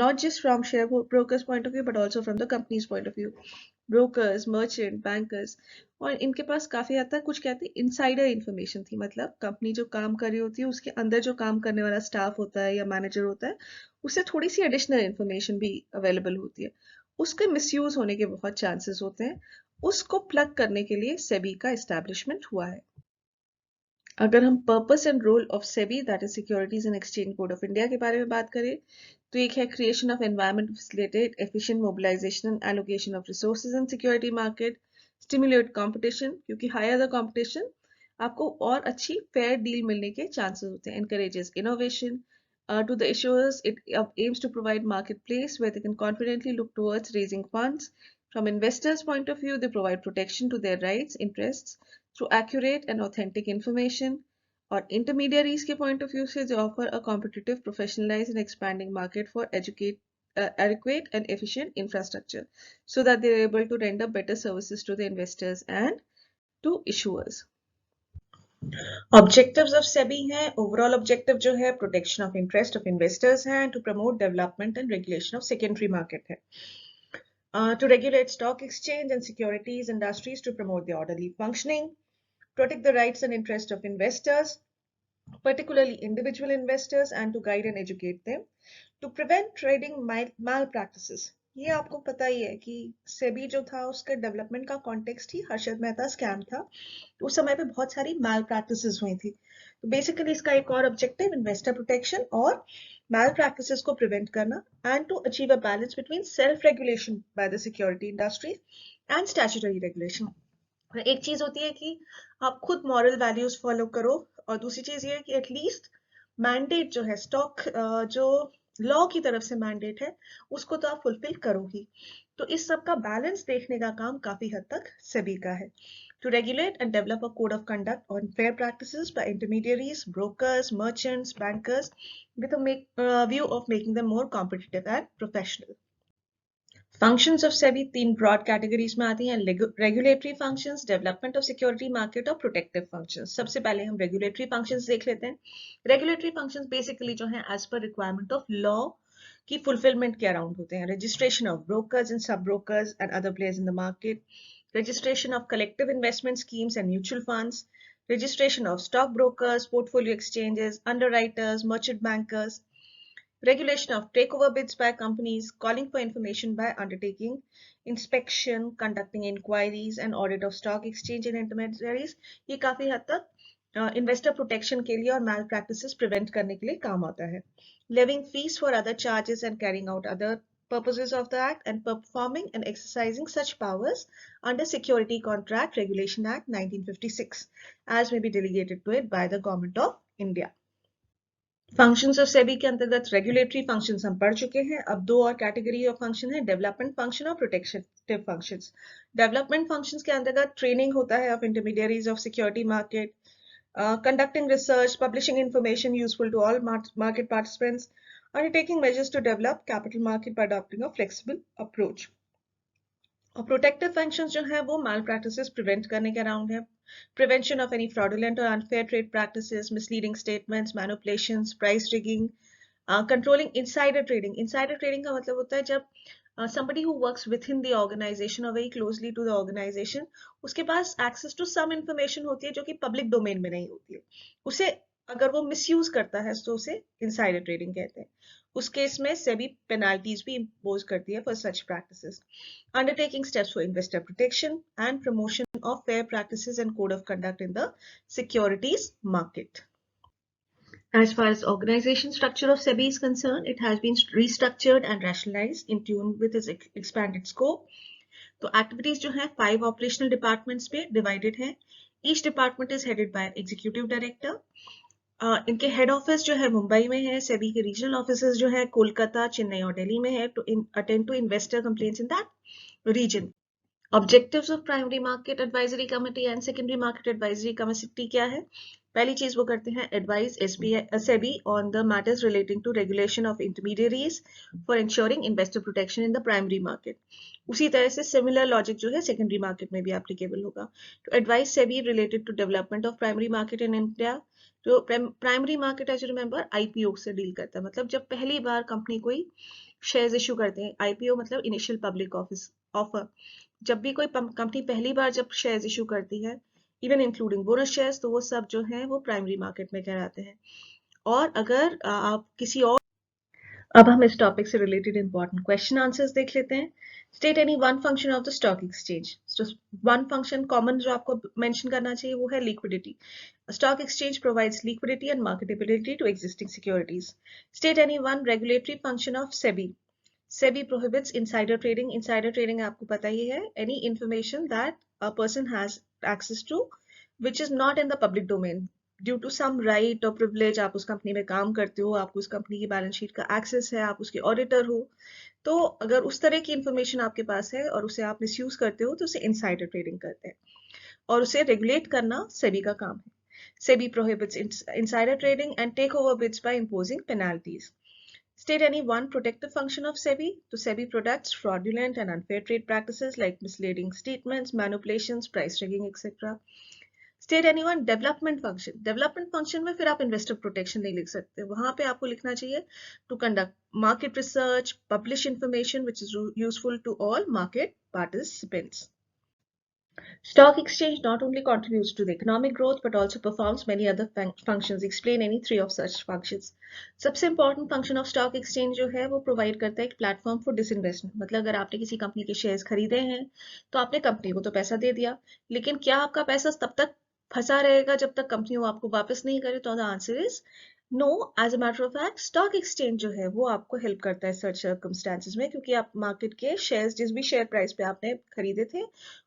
not just from share brokers point of view, but also from the company's point of view. Brokers, merchant, bankers, और इनके पास काफी हद तक कुछ कहते हैं insider information थी. मतलब कंपनी जो काम कर रही होती है उसके अंदर जो काम करने वाला स्टाफ होता है या मैनेजर होता है उससे थोड़ी सी एडिशनल इन्फॉर्मेशन भी अवेलेबल होती है. उसके मिसयूज होने के बहुत चांसेस होते हैं. उसको प्लग करने के लिए सेबी का एस्टैब्लिशमेंट हुआ है. अगर हम purpose and role of SEBI that is securities and exchange board of India के बारे में बात करें तो एक है creation of environment facilitate efficient mobilisation and allocation of resources in security market, stimulate competition क्योंकि हायर द कंपटीशन आपको और अच्छी फेयर डील मिलने के चांसेस होते हैं, encourages innovation to the issuers. It aims to provide marketplace where they can confidently look towards raising funds. From investors' point of view, they provide protection to their rights, interests through accurate and authentic information. Or intermediaries के point of view से they offer a competitive, professionalized and expanding market for adequate and efficient infrastructure so that they are able to render better services to the investors and to issuers. Objectives of SEBI है, overall objective जो है protection of interest of investors है, to promote development and regulation of secondary market है. To regulate stock exchange and securities industries to promote the orderly functioning, protect the rights and interests of investors, particularly individual investors, and to guide and educate them, to prevent trading malpractices. ये आपको पता ही है कि सेबी जो था उसका development का context ही Harshad Mehta scam था. उस समय पे बहुत सारी मैल प्रैक्टिसेस हुई थी. तो बेसिकली इसका एक और ऑब्जेक्टिव इन्वेस्टर प्रोटेक्शन और मैल प्रैक्टिसेस को प्रिवेंट करना and to achieve a balance between self regulation by the security industry and statutory regulation. एक चीज होती है कि आप खुद मॉरल वैल्यूज फॉलो करो और दूसरी चीज ये है कि एटलीस्ट मैंडेट जो है स्टॉक जो लॉ की तरफ से मैंडेट है उसको तो आप फुलफिल करो ही. तो इस सब का बैलेंस देखने का काम काफी हद तक सेबी का है. To regulate and develop a code of conduct on fair practices by intermediaries, brokers, merchants, bankers, with a view of making them more competitive and professional. Functions of SEBI तीन broad categories में आती हैं, regulatory functions, development of security market और protective functions. सबसे पहले हम regulatory functions देख लेते हैं. Regulatory functions basically जो हैं as per requirement of law की fulfillment के around होते हैं. Registration of brokers and sub-brokers and other players in the market, registration of collective investment schemes and mutual funds, registration of stockbrokers, portfolio exchanges, underwriters, merchant bankers, regulation of takeover bids by companies, calling for information by undertaking, inspection, conducting inquiries and audit of stock exchange and intermediaries. ये काफी हद तक investor protection के लिए और मैल practices prevent करने के लिए काम आता है. Levying fees for other charges and carrying out other purposes of the Act and performing and exercising such powers under Security Contract Regulation Act 1956 as may be delegated to it by the Government of India. Functions of SEBI के अंतर्गत regulatory functions हम पढ़ चुके हैं. अब दो और category of function है, development function और protective functions. Development functions के अंतर्गत training होता है of intermediaries of security market, conducting research, publishing information useful to all market participants, undertaking measures to develop capital market by adopting a flexible approach. और protective functions जो है वो मैल practices prevent करने के अराउंड है. Prevention of any fraudulent और unfair trade practices, misleading statements, manipulations, price rigging, controlling insider trading. Insider trading का मतलब होता है जब somebody who works within the organization or very closely to the organization उसके पास access to some information होती है जो कि public domain में नहीं होती है. उसे अगर वो मिसयूज करता है तो उसे इनसाइडर ट्रेडिंग कहते हैं. उस केस में सेबी पेनाल्टीज भी इम्पोज करती है for such practices. Undertaking steps for investor protection and promotion of fair practices and code of conduct in the securities market. As far as organization structure of SEBI is concerned, it has been restructured and rationalized in tune with its expanded scope. तो activities जो हैं 5 operational departments पे divided हैं. Each department is headed by executive director. इनके head office जो है मुंबई में है. सेबी के रीजनल ऑफिसेस जो है कोलकाता, चेन्नई और दिल्ली में है to attend to investor complaints in that region. Objectives of primary market advisory committee and secondary market advisory committee क्या है? पहली चीज वो करते हैं advice SEBI on the matters relating to regulation of intermediaries for ensuring investor protection in the primary market. उसी तरह से सिमिलर लॉजिक जो है सेकेंडरी मार्केट में भी एप्लीकेबल होगा। तो advice SEBI related to development of primary market in India. तो primary market as you remember IPO से डील करता है, मतलब जब पहली बार कंपनी कोई शेयर्स इशू करते हैं। आईपीओ मतलब इनिशियल पब्लिक ऑफिस ऑफर। जब भी कोई कंपनी पहली बार जब शेयर्स इशू करती है, इवन इंक्लूडिंग बोनस शेयर्स, तो वो सब जो है वो प्राइमरी मार्केट में कहलाते हैं। और अगर आप किसी और, अब हम इस टॉपिक से रिलेटेड इंपॉर्टेंट क्वेश्चन आंसर्स देख लेते हैं। State any one function of the stock exchange. One function common जो आपको मेंशन करना चाहिए वो है liquidity. Stock exchange provides liquidity and marketability to existing securities. State any one regulatory function of SEBI. SEBI prohibits insider trading. Insider trading आपको पता ही है, any information that a person has access to which is not in the public domain due to some right or privilege। आप उस company में काम करते हो, आपको उस कंपनी की बैलेंस शीट का एक्सेस है, आप उसके ऑडिटर हो, तो अगर उस तरह की इंफॉर्मेशन आपके पास है और उसे आप मिसयूज करते हो तो उसे इनसाइडर ट्रेडिंग करते हैं, और उसे रेगुलेट करना सेबी का काम है। SEBI prohibits insider trading and takeover bids by imposing penalties. State any one protective function of SEBI. To SEBI protects fraudulent and unfair trade practices like misleading statements, manipulations, price rigging, etc. State any one development function. Development function में फिर आप investor protection नहीं लिख सकते, वहां पे आपको लिखना चाहिए to conduct market research, publish information which is useful to all market participants. Stock exchange not only contributes to the economic growth but also performs many other functions. Explain any three of such functions. सबसे important function of stock exchange जो है वो provide करता है एक platform for disinvestment। मतलब अगर आपने किसी कंपनी के शेयर्स खरीदे हैं तो आपने कंपनी को तो पैसा दे दिया, लेकिन क्या आपका पैसा तब तक फंसा रहेगा जब तक कंपनी वो आपको वापस नहीं करे? तो the answer is no. As a matter of fact stock exchange जो है वो आपको हेल्प करता है सच सर्कमस्टांसेस में, क्योंकि आप मार्केट के शेयर्स जिस भी शेयर प्राइस पे आपने खरीदे थे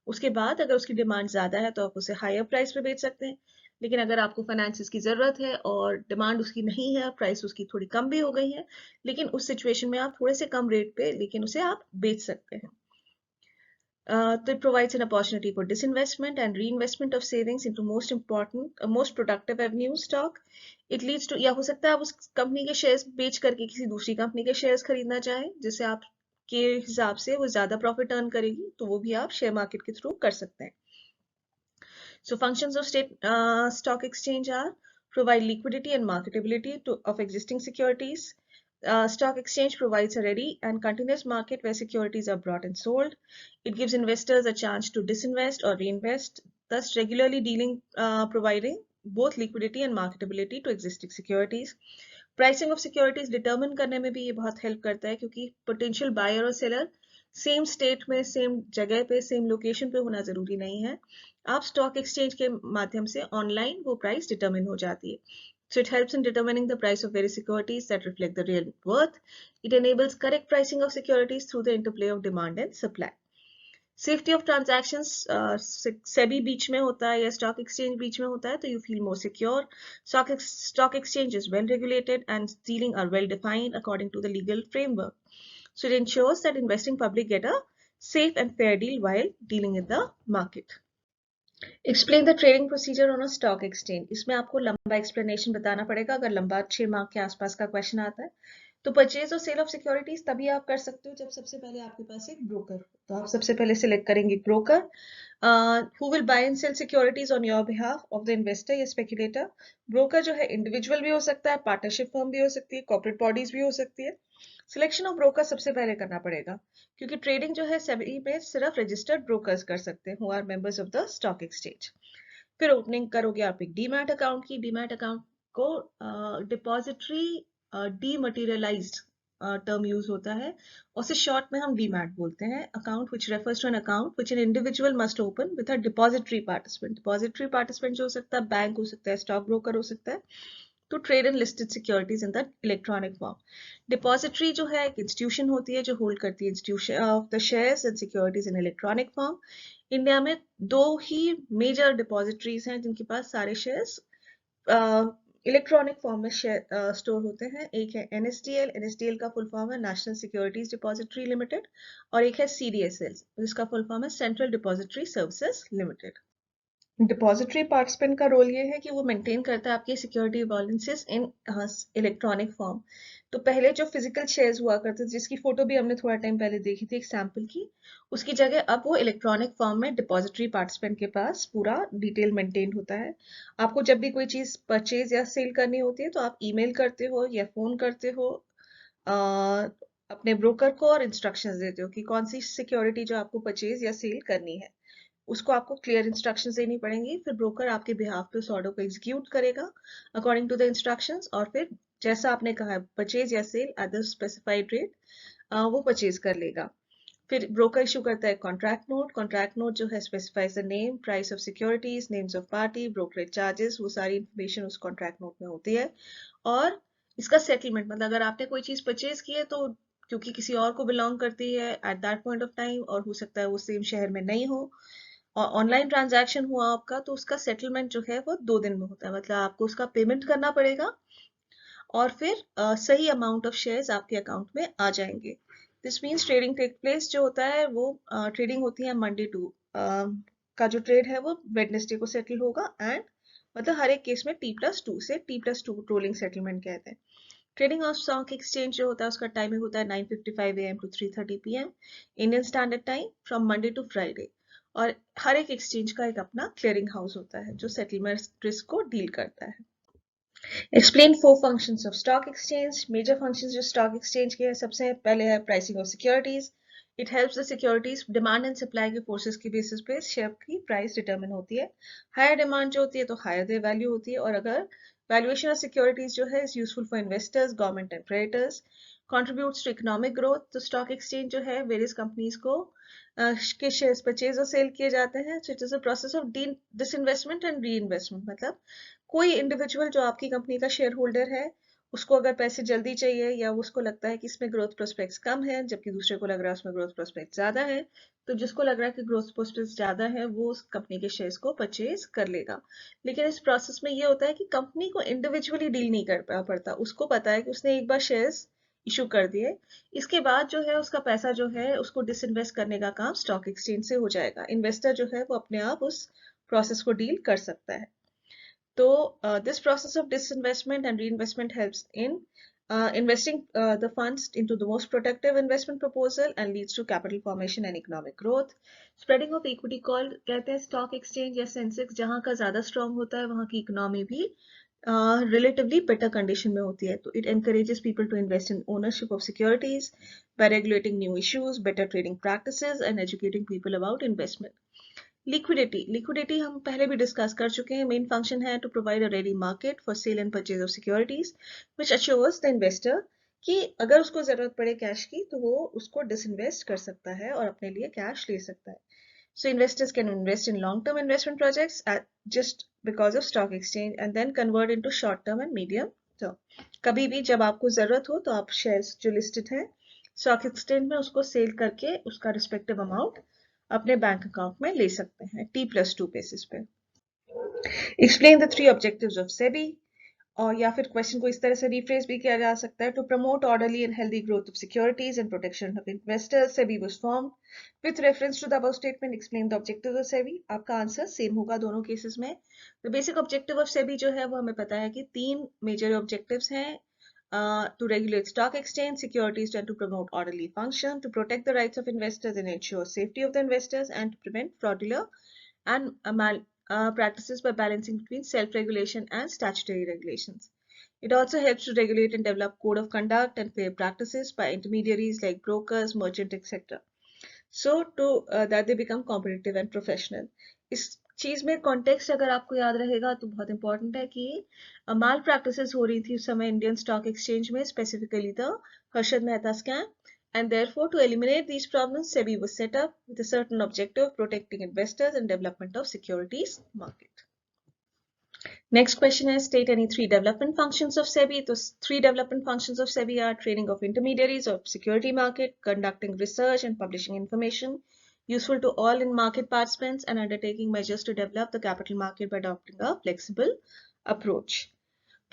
उसके बाद अगर उसकी डिमांड ज्यादा है तो आप उसे हायर प्राइस पे बेच सकते हैं। लेकिन अगर आपको फाइनेंसिस की जरूरत है और डिमांड उसकी नहीं है, प्राइस उसकी थोड़ी कम भी हो गई है, लेकिन उस सिचुएशन में आप थोड़े से कम रेट पे लेकिन उसे आप बेच सकते हैं। It provides an opportunity for disinvestment and reinvestment of savings into most important, most productive avenue stock. It leads to, या हो सकता है आप उस कंपनी के शेयर्स बेच करके किसी दूसरी कंपनी के शेयर्स खरीदना चाहें जिससे आप के हिसाब से वो ज्यादा प्रॉफिट अर्न करेगी, तो वो भी आप शेयर मार्केट के थ्रू कर सकते हैं। So functions of state stock exchange are provide liquidity and marketability of existing securities. Stock exchange provides a ready and continuous market where securities are bought and sold. It gives investors a chance to disinvest or reinvest, thus regularly providing both liquidity and marketability to existing securities. Pricing of securities determine करने में भी ये बहुत help करता है, क्योंकि potential buyer और seller same state में, सेम जगह पे, सेम लोकेशन पे होना जरूरी नहीं है। आप स्टॉक एक्सचेंज के माध्यम से ऑनलाइन वो प्राइस डिटरमिन हो जाती है। So it helps in determining the price of various securities that reflect the real worth. It enables correct pricing of securities through the interplay of demand and supply. Safety of transactions, SEBI बीच में होता है या stock exchange बीच में होता है तो you feel more secure. Stock exchange is well regulated and dealing are well defined according to the legal framework. So it ensures that investing public get a safe and fair deal while dealing in the market. Explain the trading procedure on a stock exchange. इसमें आपको लंबा explanation बताना पड़ेगा अगर लंबा 6 mark के आसपास का क्वेश्चन आता है। तो परचेज और सेल ऑफ सिक्योरिटीज तभी आप कर सकते हो जब सबसे पहले आपके पास एक ब्रोकर हो। तो आप सबसे पहले सिलेक्ट करेंगे broker who will buy and sell securities on your behalf of the investor या speculator. ब्रोकर जो है इंडिविजुअल भी हो सकता है, पार्टनरशिप फर्म भी हो सकती है, कॉर्पोरेट बॉडीज भी हो सकती है। सिलेक्शन ऑफ ब्रोकर सबसे पहले करना पड़ेगा, क्योंकि ट्रेडिंग जो है सेबी में सिर्फ रजिस्टर्ड ब्रोकर्स कर सकते हैं, who are members of the stock exchange. फिर ओपनिंग करोगे आप एक डीमैट अकाउंट की। डीमैट अकाउंट को डिपॉजिटरी डीमटेरियलाइज्ड टर्म यूज होता है, उसे शॉर्ट में हम डीमैट बोलते हैं। Account which refers to an account which an individual must open with a depository participant. Depository participant जो हो सकता है बैंक हो सकता है, स्टॉक ब्रोकर हो सकता है, to trade and listed securities in the electronic form. Depository जो है एक इंस्टीट्यूशन होती है जो होल्ड करती है institution of the shares and securities in electronic form. India में 2 ही मेजर डिपॉजिटरीज हैं जिनके पास सारे शेयर्स इलेक्ट्रॉनिक फॉर्म में स्टोर होते हैं। एक है NSDL, NSDL का फुल फॉर्म है नेशनल सिक्योरिटीज डिपॉजिटरी लिमिटेड, और एक है CDSL, जिसका फुल फॉर्म है central depository services limited. Depository participant का रोल ये है कि वो मेंटेन करता है आपकी सिक्योरिटी बैलेंसेस इन इलेक्ट्रॉनिक फॉर्म। तो पहले जो फिजिकल शेयर्स हुआ करते थे, जिसकी फोटो भी हमने थोड़ा टाइम पहले देखी थी एक सैंपल की, उसकी जगह अब वो इलेक्ट्रॉनिक फॉर्म में डिपॉजिटरी पार्टिसिपेंट के पास पूरा डिटेल मेंटेन होता है। आपको जब भी कोई चीज परचेज या सेल करनी होती है तो आप ईमेल करते हो या फोन करते हो अपने ब्रोकर को और इंस्ट्रक्शंस देते हो कि कौन सी सिक्योरिटी जो आपको परचेज या सेल करनी है, उसको आपको क्लियर इंस्ट्रक्शंस देनी पड़ेंगी। फिर ब्रोकर आपके बिहाफ पे उस ऑर्डर को एग्जीक्यूट करेगा अकॉर्डिंग टू द इंस्ट्रक्शंस, और फिर जैसा आपने कहा है परचेज या sale at the specified rate, वो परचेज कर लेगा। फिर ब्रोकर इशू करता है कॉन्ट्रैक्ट नोट। कॉन्ट्रैक्ट नोट जो है specifies the name, price of securities, names of party, brokerage charges, वो सारी इंफॉर्मेशन उस कॉन्ट्रैक्ट नोट में होती है। और इसका सेटलमेंट, मतलब अगर आपने कोई चीज परचेज की है तो क्योंकि किसी और को बिलोंग करती है at that point of time, और हो सकता है वो सेम शहर में नहीं हो, और ऑनलाइन ट्रांजैक्शन हुआ आपका, तो उसका सेटलमेंट जो है वो 2 दिन में होता है। मतलब आपको उसका पेमेंट करना पड़ेगा और फिर सही अमाउंट ऑफ शेयर्स आपके अकाउंट में आ जाएंगे। This means trading take place जो होता है वो ट्रेडिंग होती है मंडे टू का जो ट्रेड है वो वेडनेसडे को सेटल होगा, एंड मतलब हर एक केस में T+2 से T+2 रोलिंग सेटलमेंट कहते हैं। ट्रेडिंग ऑफ स्टॉक एक्सचेंज जो होता है उसका टाइमिंग होता है 9:55 AM to 3:30 PM Indian standard time from Monday to Friday. और हर एक एक्सचेंज का एक अपना क्लियरिंग हाउस होता है जो सेटलमेंट रिस्क को डील करता है। Explain 4 functions of stock exchange. Major functions जो स्टॉक एक्सचेंज के हैं, सबसे पहले है pricing of securities. It helps the securities demand and supply के फोर्सेस की बेसिस पे शेयर की प्राइस डिटरमिन होती है। हायर डिमांड जो होती है तो हायर द वैल्यू होती है, और अगर वैल्यूएशन ऑफ सिक्योरिटीज जो है is useful for investors, government and creditors, contributes to economic growth. तो स्टॉक एक्सचेंज जो है वेरियस कंपनीज को के शेयर्स परचेज और सेल किए जाते हैं। So it is a process of disinvestment and re investment. मतलब कोई इंडिविजुअल जो आपकी कंपनी का शेयर होल्डर है, उसको अगर पैसे जल्दी चाहिए या उसको लगता है कि इसमें ग्रोथ प्रोस्पेक्ट्स कम है जबकि दूसरे को लग रहा है उसमें ग्रोथ प्रोस्पेक्ट ज्यादा है, तो जिसको लग रहा है कि ग्रोथ प्रोस्पेक्ट्स ज्यादा है वो उस कंपनी के शेयर्स को परचेज कर लेगा। लेकिन इस प्रोसेस में ये होता है कि कंपनी को इंडिविजुअली डील नहीं कर पड़ता। उसको पता है कि उसने एक बार शेयर्स इशू कर दिए, इसके बाद जो है उसका पैसा जो है उसको डिसइन्वेस्ट करने का काम स्टॉक एक्सचेंज से हो जाएगा। इन्वेस्टर जो है वो अपने आप उस प्रोसेस को डील कर सकता है। So, this process of disinvestment and reinvestment helps in investing the funds into the most productive investment proposal and leads to capital formation and economic growth. Spreading of equity called कहते हैं stock exchange या Sensex, जहाँ का ज्यादा strong होता है वहाँ की इकोनॉमी भी relatively better condition में होती है। तो it encourages people to invest in ownership of securities by regulating new issues, better trading practices, and educating people about investment. Liquidity हम पहले भी डिस्कस कर चुके हैं। मेन फंक्शन है to provide a ready market for sale and purchase of securities which assures the investor कि अगर उसको जरूरत पड़े कैश की तो वो उसको डिसइन्वेस्ट कर सकता है और अपने लिए कैश ले सकता है। So investors can invest in long-term investment projects just because of stock exchange and then convert into short-term and medium term. कभी भी जब आपको जरूरत हो तो आप शेयर्स जो लिस्टेड हैं स्टॉक एक्सचेंज में उसको सेल करके उसका रिस्पेक्टिव अमाउंट अपने बैंक अकाउंट में ले सकते हैं T+2 बेसिस पे। Explain the 3 objectives of SEBI, और या फिर क्वेश्चन को इस तरह से रिफ्रेज भी किया जा सकता है, to promote orderly and healthy growth of securities and protection of investors SEBI was formed with reference to the above statement. Explain the objectives of SEBI. आपका आंसर सेम होगा दोनों केसेस में। The basic objective of SEBI जो है वो हमें पता है कि 3 मेजर ऑब्जेक्टिव्स हैं। To regulate stock exchange securities and to promote orderly function, to protect the rights of investors and ensure safety of the investors, and to prevent fraudulent and practices by balancing between self-regulation and statutory regulations. It also helps to regulate and develop code of conduct and fair practices by intermediaries like brokers, merchants, etc. So that they become competitive and professional. इस चीज में context अगर आपको याद रहेगा तो बहुत important है कि माल प्रैक्टिसेस हो रही थी उस समय इंडियन स्टॉक एक्सचेंज में, specifically the Harshad Mehta scam, and therefore to eliminate these problems SEBI was set up with a certain objective of protecting investors and development of securities market. Next question is state any 3 development functions of SEBI. Those 3 development functions of SEBI are training of intermediaries of security market, conducting research and publishing information useful to all in market participants, and undertaking measures to develop the capital market by adopting a flexible approach.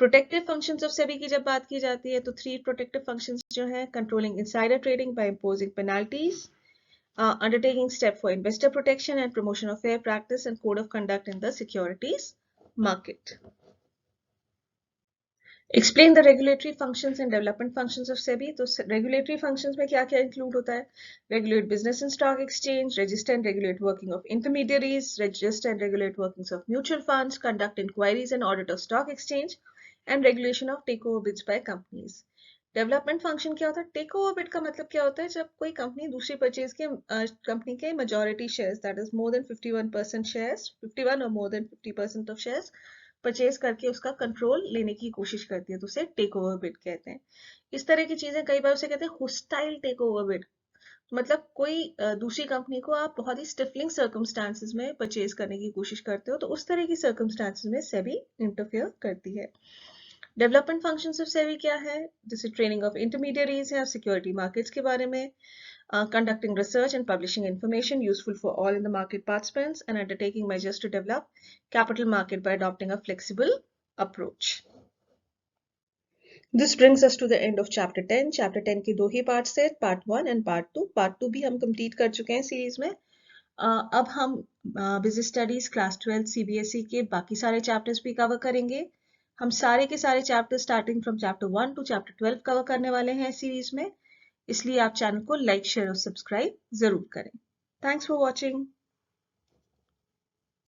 Protective functions of SEBI की जब बात की जाती है तो 3 protective functions जो हैं, controlling insider trading by imposing penalties, undertaking step for investor protection and promotion of fair practice and code of conduct in the securities market. Explain the regulatory functions and development functions of SEBI. तो regulatory functions में क्या क्या include होता है? Regulate business and stock exchange, register and regulate working of intermediaries, register and regulate workings of mutual funds, conduct inquiries and audit of stock exchange, and regulation of takeover bids by companies. Development function क्या होता है? Take over bid का मतलब क्या होता है? जब कोई कंपनी दूसरी परचेज के कंपनी के majority shares, that is more than 51% shares, 51 और more than 50% of shares purchase करके उसका कंट्रोल लेने की कोशिश करती है, तो उसे टेक ओवर बिड कहते हैं। इस तरह की चीजें कई बार उसे कहते हैं होस्टाइल टेक ओवर बिड, मतलब कोई दूसरी कंपनी को आप बहुत ही स्टिफलिंग सर्कमस्टांसेस में परचेज करने की कोशिश करते हो, तो उस तरह की सर्कमस्टांसेस में सेबी इंटरफेयर करती है। डेवलपमेंट फंक्शंस ऑफ सेबी क्या है? जैसे ट्रेनिंग ऑफ इंटरमीडियरीज है, सिक्योरिटी मार्केट्स के बारे में, conducting research and publishing information useful for all in the market participants, and undertaking measures to develop capital market by adopting a flexible approach. This brings us to the end of chapter 10. Chapter 10 के दो ही parts थे, part 1 and part 2. Part 2 भी हम complete कर चुके हैं series में. अब हम बिजनेस स्टडीज क्लास 12 CBSE के बाकी सारे चैप्टर्स भी कवर करेंगे. हम सारे के सारे chapter starting from chapter 1 to chapter 12 cover करने वाले हैं सीरीज में, इसलिए आप चैनल को लाइक, शेयर और सब्सक्राइब जरूर करें. Thanks for watching.